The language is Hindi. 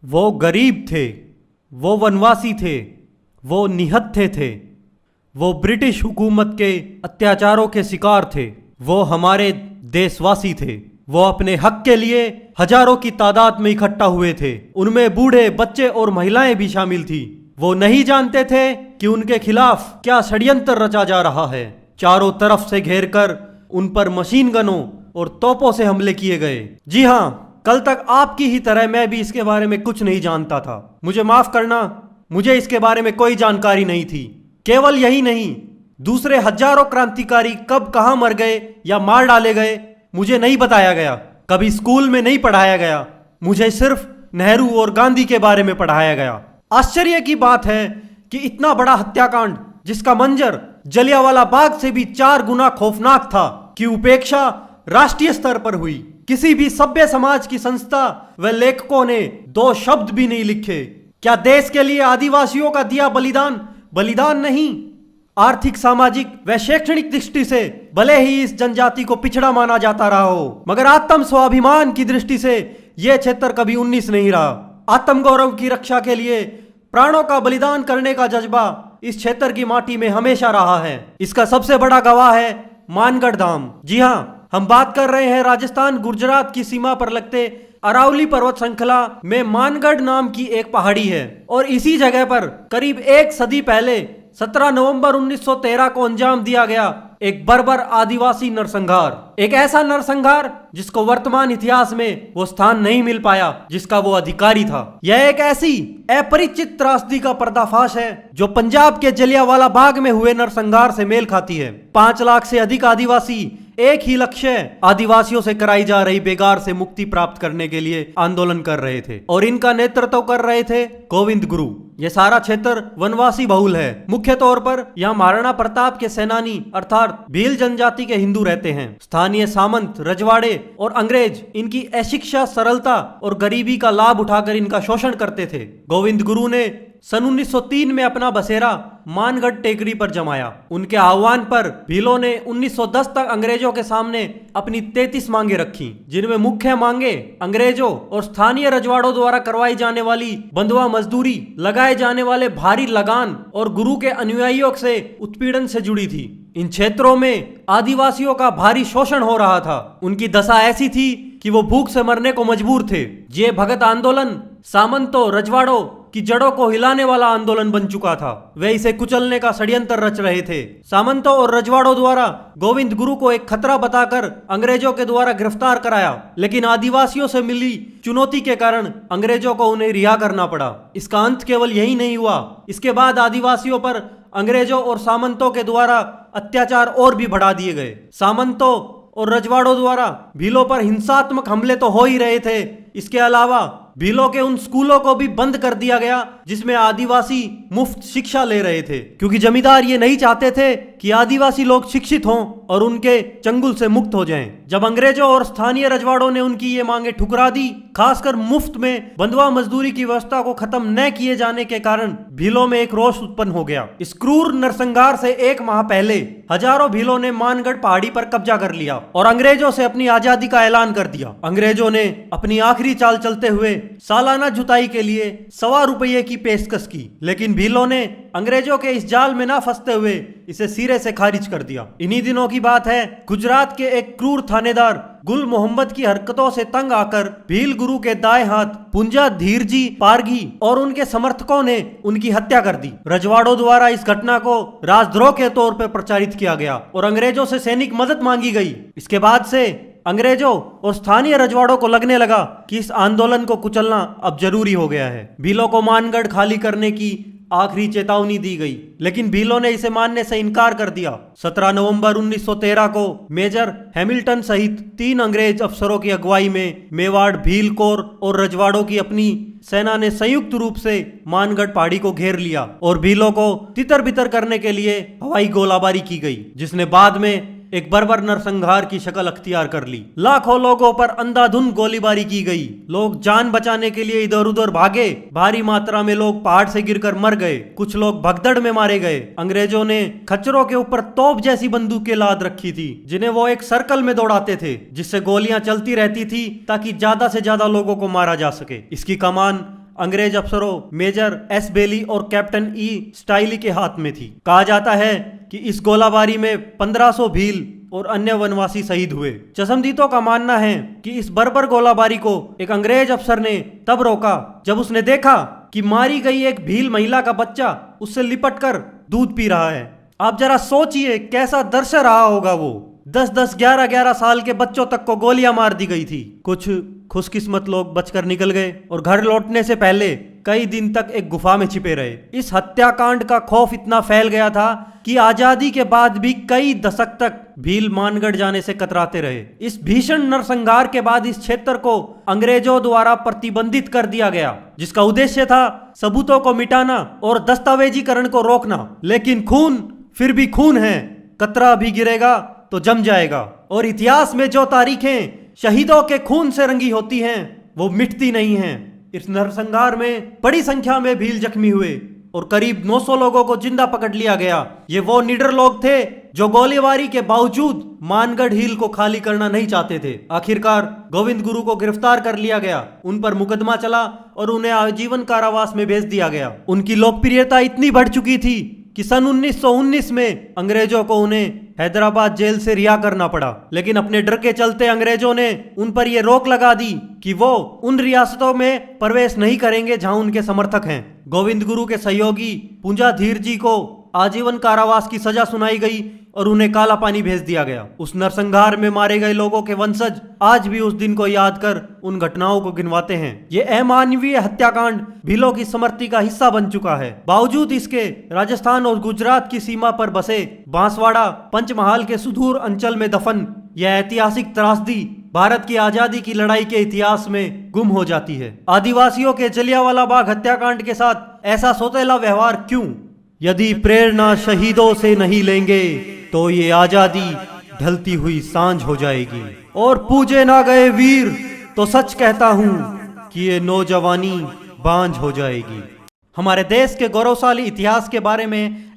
वो गरीब थे, वो वनवासी थे, वो निहत्थे थे, वो ब्रिटिश हुकूमत के अत्याचारों के शिकार थे, वो हमारे देशवासी थे। वो अपने हक के लिए हजारों की तादाद में इकट्ठा हुए थे। उनमें बूढ़े, बच्चे और महिलाएं भी शामिल थी। वो नहीं जानते थे कि उनके खिलाफ क्या षड्यंत्र रचा जा रहा है। चारों तरफ से घेरकर उन पर मशीन गनों और तोपों से हमले किए गए। जी हाँ, कल तक आपकी ही तरह मैं भी इसके बारे में कुछ नहीं जानता था। मुझे माफ करना, मुझे इसके बारे में कोई जानकारी नहीं थी। केवल यही नहीं, दूसरे हजारों क्रांतिकारी कब कहां मर गए या मार डाले गए मुझे नहीं बताया गया। कभी स्कूल में नहीं पढ़ाया गया। मुझे सिर्फ नेहरू और गांधी के बारे में पढ़ाया गया। आश्चर्य की बात है कि इतना बड़ा हत्याकांड, जिसका मंजर जलियांवाला बाग से भी 4 गुना खौफनाक था, की उपेक्षा राष्ट्रीय स्तर पर हुई। किसी भी सभ्य समाज की संस्था व लेखकों ने 2 शब्द भी नहीं लिखे। क्या देश के लिए आदिवासियों का दिया बलिदान बलिदान नहीं? आर्थिक, सामाजिक व शैक्षणिक दृष्टि से भले ही इस जनजाति को पिछड़ा माना जाता रहा हो, मगर आत्म स्वाभिमान की दृष्टि से यह क्षेत्र कभी 19 नहीं रहा। आत्मगौरव की रक्षा के लिए प्राणों का बलिदान करने का जज्बा इस क्षेत्र की माटी में हमेशा रहा है। इसका सबसे बड़ा गवाह है मानगढ़ धाम। जी हाँ, हम बात कर रहे हैं राजस्थान गुजरात की सीमा पर लगते अरावली पर्वत श्रृंखला में मानगढ़ नाम की एक पहाड़ी है। और इसी जगह पर करीब 1 सदी पहले 17 नवंबर 1913 को अंजाम दिया गया एक बर्बर आदिवासी नरसंहार। एक ऐसा नरसंहार जिसको वर्तमान इतिहास में वो स्थान नहीं मिल पाया जिसका वो अधिकारी था। यह एक ऐसी अपरिचित त्रासदी का पर्दाफाश है जो पंजाब के जलियांवाला बाग में हुए नरसंहार से मेल खाती है। 5 लाख से अधिक आदिवासी एक ही लक्ष्य आदिवासियों से कराई जा रही बेगार से मुक्ति प्राप्त करने के लिए आंदोलन कर रहे थे। और इनका नेतृत्व कर रहे थे गोविंद गुरु। यह सारा क्षेत्र वनवासी बहुल है। मुख्य तौर पर यहाँ महाराणा प्रताप के सेनानी अर्थात भील जनजाति के हिंदू रहते हैं। स्थानीय सामंत, रजवाड़े और अंग्रेज इनकी अशिक्षा, सरलता और गरीबी का लाभ उठाकर इनका शोषण करते थे। गोविंद गुरु ने सन 1903 में अपना बसेरा मानगढ़ टेकरी पर जमाया। उनके आह्वान पर भीलों ने 1910 तक अंग्रेजों के सामने अपनी 33 मांगे रखी, जिनमें मुख्य मांगे अंग्रेजों और स्थानीय रजवाड़ों द्वारा करवाई जाने वाली बंधुआ मजदूरी, लगाए जाने वाले भारी लगान और गुरु के अनुयायियों से उत्पीड़न से जुड़ी थी। इन क्षेत्रों में आदिवासियों का भारी शोषण हो रहा था। उनकी दशा ऐसी थी कि वो भूख से मरने को मजबूर थे। ये भगत आंदोलन सामंतों, रजवाड़ों की जड़ों को हिलाने वाला आंदोलन बन चुका था। वे इसे कुचलने का षड्यंत्र रच रहे थे। सामंतों और रजवाड़ों द्वारा गोविंद गुरु को एक खतरा बताकर अंग्रेजों के द्वारा गिरफ्तार कराया, लेकिन आदिवासियों से मिली चुनौती के कारण अंग्रेजों को उन्हें रिहा करना पड़ा। इसका अंत केवल यही नहीं हुआ, इसके बाद आदिवासियों पर अंग्रेजों और सामंतों के द्वारा अत्याचार और भी बढ़ा दिए गए। सामंतों और रजवाड़ों द्वारा भीलों पर हिंसात्मक हमले तो हो ही रहे थे, इसके अलावा भीलों के उन स्कूलों को भी बंद कर दिया गया जिसमें आदिवासी मुफ्त शिक्षा ले रहे थे, क्योंकि जमींदार ये नहीं चाहते थे कि आदिवासी लोग शिक्षित हों और उनके चंगुल से मुक्त हो जाएं। जब अंग्रेजों और स्थानीय रजवाड़ों ने उनकी ये मांगे ठुकरा दी, खासकर मुफ्त में बंधुआ मजदूरी की व्यवस्था को खत्म न किए जाने के कारण भीलों में एक रोष उत्पन्न हो गया। इस क्रूर नरसंहार से 1 माह पहले हजारों भीलों ने मानगढ़ पहाड़ी पर कब्जा कर लिया और अंग्रेजों से अपनी आजादी का ऐलान कर दिया। अंग्रेजों ने अपनी आखिरी चाल चलते हुए सालाना जुताई के लिए ₹1.25 की पेशकश की, लेकिन भीलों ने अंग्रेजों के इस जाल में ना फंसते हुए इसे सिरे से खारिज कर दिया। इन्हीं दिनों की बात है, गुजरात के एक क्रूर थानेदार गुल मोहम्मद की हरकतों से तंग आकर भील गुरु के दाएं हाथ पुंजा धीरजी पारगी और उनके समर्थकों ने उनकी हत्या कर दी। रजवाड़ों द्वारा इस घटना को राजद्रोह के तौर पर प्रचारित किया गया और अंग्रेजों से सैनिक मदद मांगी गई। इसके बाद से अंग्रेजों और स्थानीय रजवाड़ों को लगने लगा कि इस आंदोलन को कुचलना अब जरूरी हो गया है। भीलों को मानगढ़ खाली करने की आखिरी चेतावनी दी गई, लेकिन भीलों ने इसे मानने से इनकार कर दिया। 17 नवंबर 1913 को मेजर हैमिल्टन सहित 3 अंग्रेज अफसरों की अगुवाई में मेवाड़, भील कोर और रजवाड़ों की अपनी सेना ने संयुक्त रूप से मानगढ़ पहाड़ी को घेर लिया और भीलों को तितर बितर करने के लिए हवाई गोलाबारी की गई, जिसने बाद में एक बर्बर नरसंहार की शक्ल अख्तियार कर ली। लाखों लोगों पर अंधाधुंध गोलीबारी की गई। लोग जान बचाने के लिए इधर उधर भागे। भारी मात्रा में लोग पहाड़ से गिरकर मर गए। कुछ लोग भगदड़ में मारे गए। अंग्रेजों ने खच्चरों के ऊपर तोप जैसी बंदूकें लाद रखी थी, जिन्हें वो एक सर्कल में दौड़ाते थे, जिससे गोलियां चलती रहती थी ताकि ज्यादा से ज्यादा लोगों को मारा जा सके। इसकी कमान अंग्रेज अफसरों मेजर एस बेली और कैप्टन ई स्टाइली के हाथ में थी। कहा जाता है कि इस गोलाबारी में 1500 भील और अन्य वनवासी शहीद हुए। चशमदीदों का मानना है कि इस बर्बर गोलाबारी को एक अंग्रेज अफसर ने तब रोका जब उसने देखा कि मारी गई एक भील महिला का बच्चा उससे लिपटकर दूध पी रहा है। आप जरा सोचिए कैसा दृश्य रहा होगा वो। 10-10, 11-11 साल के बच्चों तक को गोलियां मार दी गई थी। कुछ खुशकिस्मत लोग बचकर निकल गए और घर लौटने से पहले कई दिन तक एक गुफा में छिपे रहे। इस हत्याकांड का खौफ इतना फैल गया था कि आजादी के बाद भी कई दशक तक भील मानगढ़ जाने से कतराते रहे। इस भीषण नरसंहार के बाद इस क्षेत्र को अंग्रेजों द्वारा प्रतिबंधित कर दिया गया, जिसका उद्देश्य था सबूतों को मिटाना और दस्तावेजीकरण को रोकना। लेकिन खून फिर भी खून है, कतरा भी गिरेगा तो जम जाएगा। और इतिहास में जो तारीखें शहीदों के खून से रंगी होती हैं वो मिटती नहीं हैं। इस नरसंहार में बड़ी संख्या में भील जख्मी हुए और करीब 900 लोगों को जिंदा पकड़ लिया गया। ये वो निडर लोग थे जो गोलीबारी के बावजूद मानगढ़ हिल को खाली करना नहीं चाहते थे। आखिरकार गोविंद गुरु को गिरफ्तार कर लिया गया, उन पर मुकदमा चला और उन्हें आजीवन कारावास में भेज दिया गया। उनकी लोकप्रियता इतनी बढ़ चुकी थी कि सन 1919 में अंग्रेजों को उन्हें हैदराबाद जेल से रिहा करना पड़ा। लेकिन अपने डर के चलते अंग्रेजों ने उन पर यह रोक लगा दी कि वो उन रियासतों में प्रवेश नहीं करेंगे जहां उनके समर्थक हैं। गोविंद गुरु के सहयोगी पूंजा धीर जी को आजीवन कारावास की सजा सुनाई गई और उन्हें काला पानी भेज दिया गया। उस नरसंहार में मारे गए लोगों के वंशज आज भी उस दिन को याद कर उन घटनाओं को गिनवाते हैं। ये अमानवीय हत्याकांड भीलों की स्मृति का हिस्सा बन चुका है। बावजूद इसके राजस्थान और गुजरात की सीमा पर बसे बांसवाड़ा पंचमहाल के सुदूर अंचल में दफन यह ऐतिहासिक त्रासदी भारत की आजादी की लड़ाई के इतिहास में गुम हो जाती है। आदिवासियों के जलियांवाला बाग हत्याकांड के साथ ऐसा सौतेला व्यवहार क्यों? यदि प्रेरणा शहीदों से नहीं लेंगे तो ये आजादी ढलती हुई सांझ हो जाएगी। और पूजे ना गए वीर तो सच कहता हूं कि ये नौजवानी बांझ हो जाएगी। हमारे देश के गौरवशाली इतिहास के बारे में